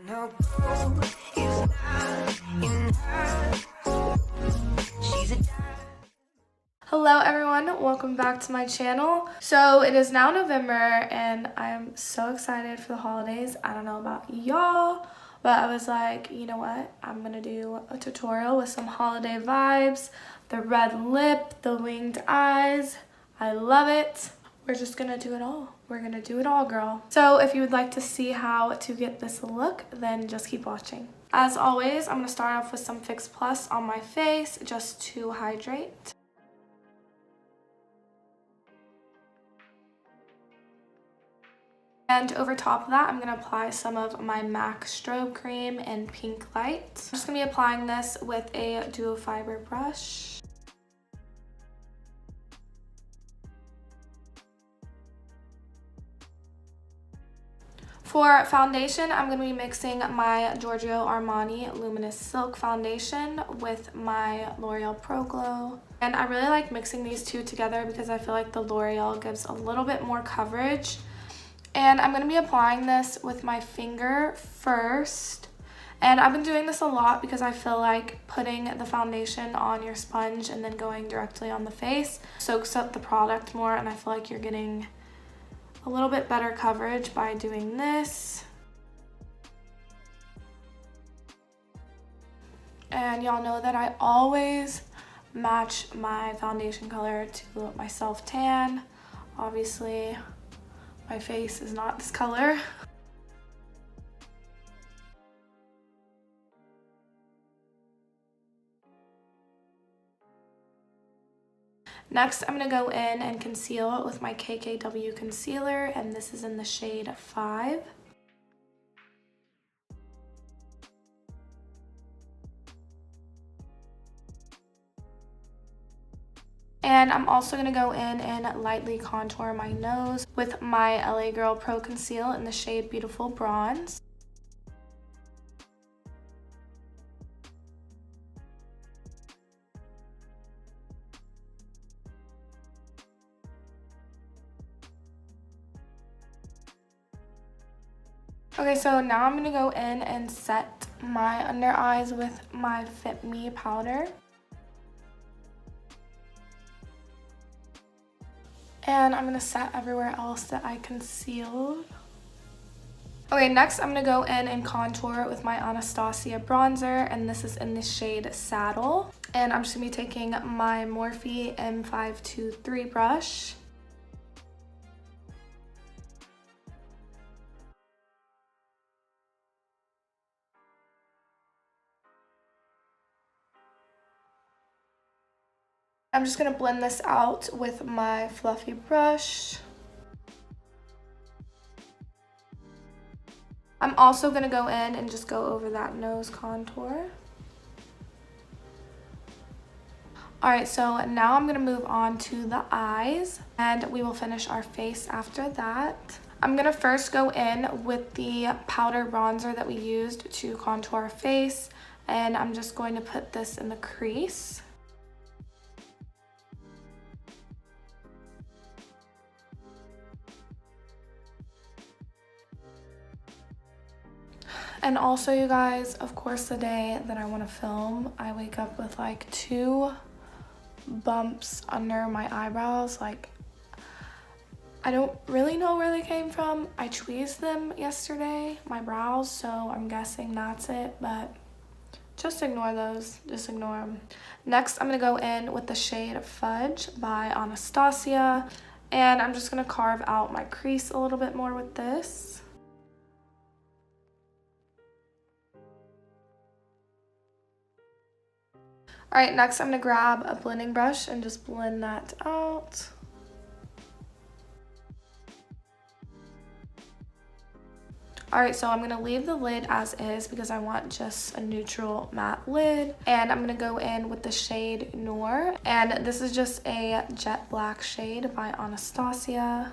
No, it's not in her. She's a Hello everyone, welcome back to my channel. So it is now November and I'm so excited for the holidays. I don't know about y'all, but I was like, you know what? I'm gonna do a tutorial with some holiday vibes. The red lip, the winged eyes. I love it. We're just gonna do it all. We're gonna do it all, girl. So if you would like to see how to get this look, then just keep watching. As always, I'm gonna start off with some Fix Plus on my face just to hydrate. And over top of that, I'm going to apply some of my MAC Strobe Cream in Pink Light. I'm just going to be applying this with a duo fiber brush. For foundation, I'm going to be mixing my Giorgio Armani Luminous Silk Foundation with my L'Oreal Pro Glow. And I really like mixing these two together because I feel like the L'Oreal gives a little bit more coverage. And I'm going to be applying this with my finger first. And I've been doing this a lot because I feel like putting the foundation on your sponge and then going directly on the face soaks up the product more, and I feel like you're getting a little bit better coverage by doing this. And y'all know that I always match my foundation color to my self tan. Obviously, my face is not this color. Next, I'm going to go in and conceal it with my KKW concealer, and this is in the shade 5. And I'm also going to go in and lightly contour my nose with my LA Girl Pro Conceal in the shade Beautiful Bronze. Okay, so now I'm going to go in and set my under eyes with my Fit Me powder. And I'm going to set everywhere else that I concealed. Okay, next I'm going to go in and contour with my Anastasia bronzer, and this is in the shade Saddle. And I'm just going to be taking my Morphe M523 brush. I'm just going to blend this out with my fluffy brush. I'm also going to go in and just go over that nose contour. Alright, so now I'm going to move on to the eyes, and we will finish our face after that. I'm going to first go in with the powder bronzer that we used to contour our face, and I'm just going to put this in the crease. And also, you guys, of course, the day that I want to film, I wake up with like 2 bumps under my eyebrows. Like, I don't really know where they came from. I tweezed them yesterday, my brows, so I'm guessing that's it, but just ignore those. Just ignore them. Next, I'm going to go in with the shade Fudge by Anastasia, and I'm just going to carve out my crease a little bit more with this. Alright, next I'm going to grab a blending brush and just blend that out. Alright, so I'm going to leave the lid as is because I want just a neutral matte lid. And I'm going to go in with the shade Noor. And this is just a jet black shade by Anastasia.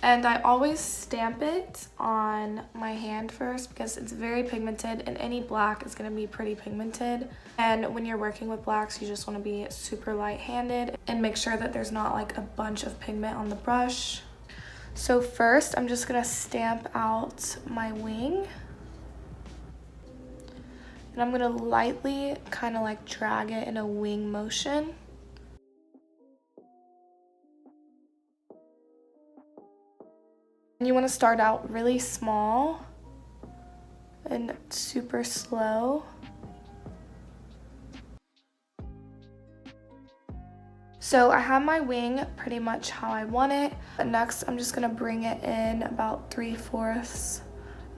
And I always stamp it on my hand first because it's very pigmented, and any black is going to be pretty pigmented. And when you're working with blacks, you just want to be super light-handed and make sure that there's not like a bunch of pigment on the brush. So first, I'm just going to stamp out my wing. And I'm gonna lightly kind of like drag it in a wing motion. And you want to start out really small and super slow. So I have my wing pretty much how I want it. But next, I'm just gonna bring it in about 3/4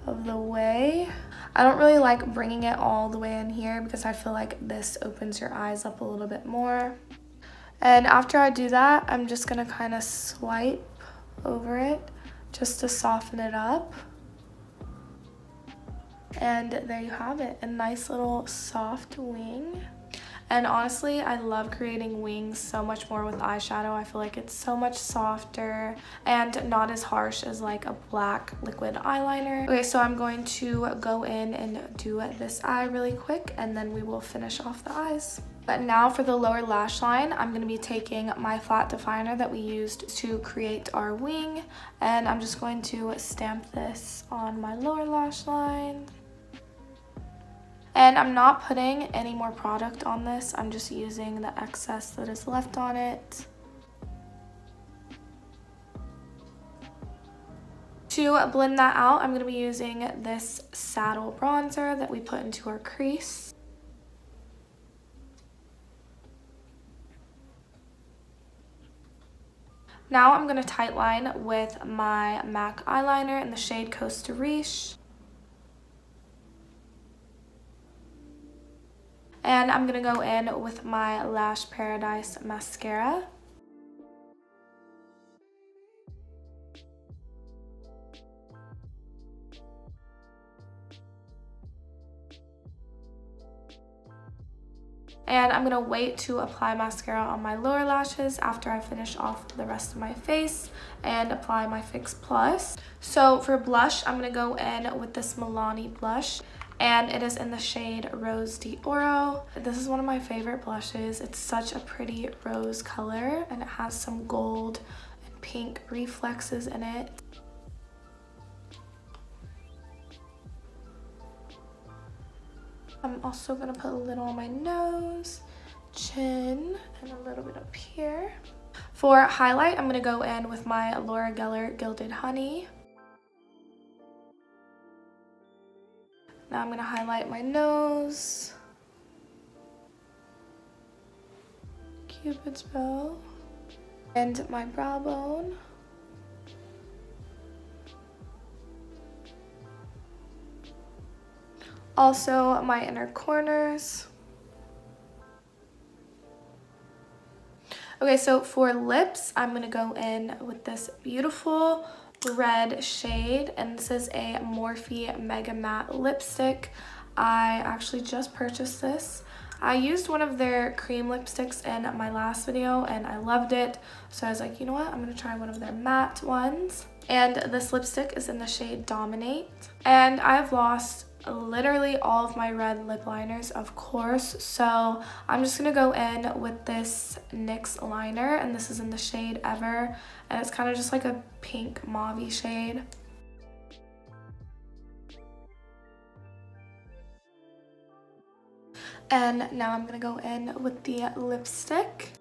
of the way. I don't really like bringing it all the way in here because I feel like this opens your eyes up a little bit more. And after I do that, I'm just gonna kind of swipe over it just to soften it up. And there you have it, a nice little soft wing. And honestly, I love creating wings so much more with eyeshadow. I feel like it's so much softer and not as harsh as like a black liquid eyeliner. Okay, so I'm going to go in and do this eye really quick, and then we will finish off the eyes. But now for the lower lash line, I'm going to be taking my flat definer that we used to create our wing, and I'm just going to stamp this on my lower lash line. And I'm not putting any more product on this. I'm just using the excess that is left on it. To blend that out, I'm going to be using this saddle bronzer that we put into our crease. Now I'm going to tightline with my MAC eyeliner in the shade Costa Riche. And I'm going to go in with my Lash Paradise mascara. And I'm going to wait to apply mascara on my lower lashes after I finish off the rest of my face and apply my Fix Plus. So for blush, I'm going to go in with this Milani blush. And it is in the shade Rose d'Oro. This is one of my favorite blushes. It's such a pretty rose color, and it has some gold and pink reflexes in it. I'm also gonna put a little on my nose, chin, and a little bit up here. For highlight, I'm gonna go in with my Laura Geller Gilded Honey. Now I'm going to highlight my nose, Cupid's bow, and my brow bone. Also my inner corners. Okay, so for lips, I'm going to go in with this beautiful red shade, and this is a Morphe Mega Matte lipstick. I actually just purchased this. I used one of their cream lipsticks in my last video and I loved it, so I was like, you know what, I'm gonna try one of their matte ones. And this lipstick is in the shade Dominate. And I've lost literally all of my red lip liners, of course, so I'm just gonna go in with this NYX liner, and this is in the shade Ever, and it's kind of just like a pink mauve shade. And now I'm gonna go in with the lipstick.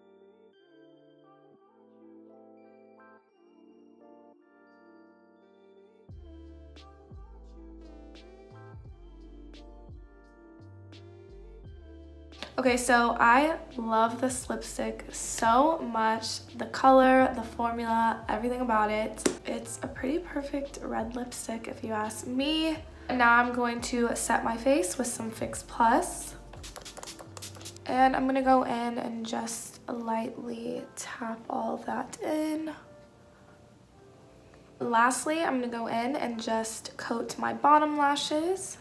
Okay, so I love this lipstick so much. The color, the formula, everything about it. It's a pretty perfect red lipstick if you ask me. And now I'm going to set my face with some Fix Plus. And I'm gonna go in and just lightly tap all of that in. Lastly, I'm gonna go in and just coat my bottom lashes.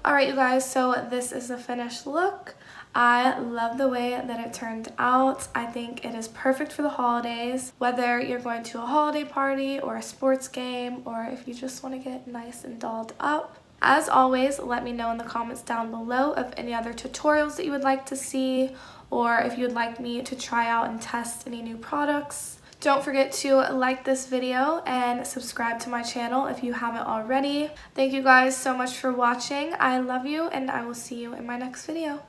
Alright you guys, so this is the finished look. I love the way that it turned out. I think it is perfect for the holidays, whether you're going to a holiday party or a sports game, or if you just want to get nice and dolled up. As always, let me know in the comments down below of any other tutorials that you would like to see, or if you would like me to try out and test any new products. Don't forget to like this video and subscribe to my channel if you haven't already. Thank you guys so much for watching. I love you, and I will see you in my next video.